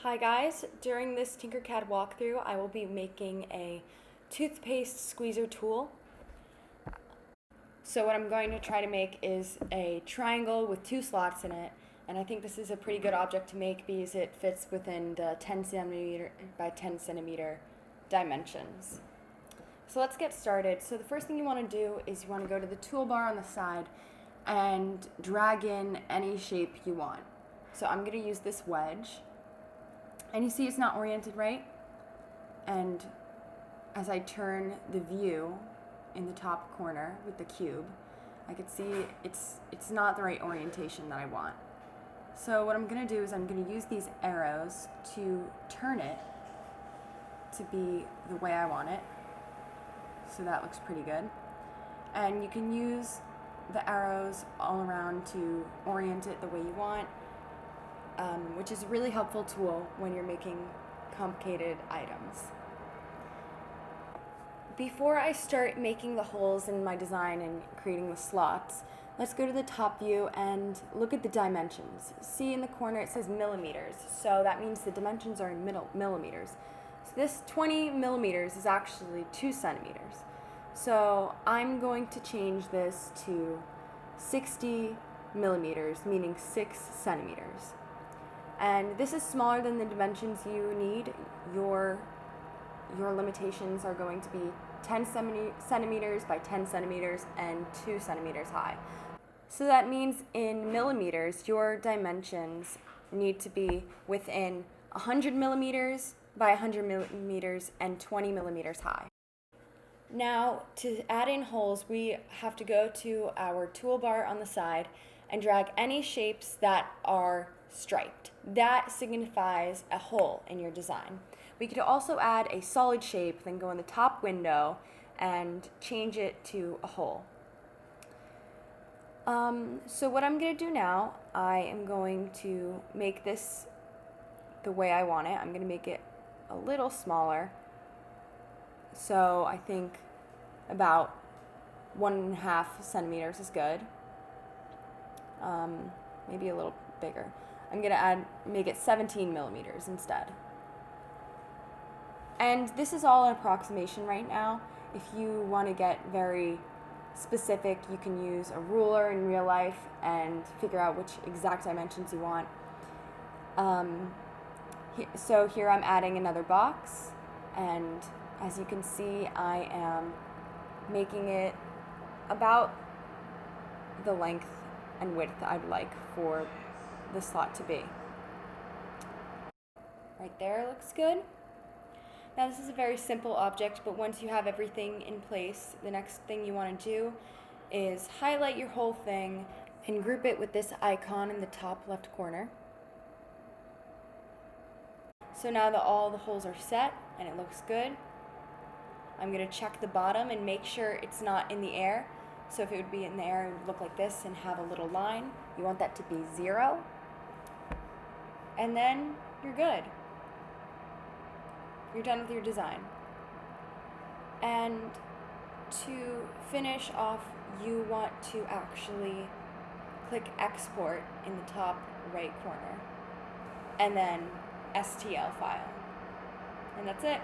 Hi guys, during this Tinkercad walkthrough I will be making a toothpaste squeezer tool. So what I'm going to try to make is a triangle with two slots in it, and I think this is a pretty good object to make because it fits within the 10 centimeter by 10 centimeter dimensions. So let's get started. So the first thing you want to do is you want to go to the toolbar on the side and drag in any shape you want. So I'm going to use this wedge. And you see it's not oriented right, and as I turn the view in the top corner with the cube, I could see it's not the right orientation that I want. So what I'm going to do is I'm going to use these arrows to turn it to be the way I want it. So that looks pretty good. And you can use the arrows all around to orient it the way you want. Which is a really helpful tool when you're making complicated items. Before I start making the holes in my design and creating the slots, let's go to the top view and look at the dimensions. See in the corner it says millimeters, so that means the dimensions are in millimeters. So this 20 millimeters is actually 2 centimeters. So I'm going to change this to 60 millimeters, meaning 6 centimeters. And this is smaller than the dimensions you need. Your limitations are going to be 10 centimeters by 10 centimeters and 2 centimeters high. So that means in millimeters, your dimensions need to be within 100 millimeters by 100 millimeters and 20 millimeters high. Now, to add in holes, we have to go to our toolbar on the side and drag any shapes that are striped. That signifies a hole in your design. We could also add a solid shape, then go in the top window and change it to a hole. So what I'm going to do now, I am going to make this the way I want it. I'm going to make it a little smaller. So I think about 1.5 centimeters is good. Maybe a little bigger. I'm going to make it 17 millimeters instead. And this is all an approximation right now. If you want to get very specific, you can use a ruler in real life and figure out which exact dimensions you want. So here I'm adding another box, and as you can see, I am making it about the length and width I'd like for the slot to be. Right there looks good. Now this is a very simple object, but once you have everything in place, the next thing you want to do is highlight your whole thing and group it with this icon in the top left corner. So now that all the holes are set and it looks good, I'm going to check the bottom and make sure it's not in the air. So if it would be in the air, it would look like this and have a little line. You want that to be 0. And then you're good. You're done with your design. And to finish off, you want to actually click export in the top right corner and then STL file. And that's it.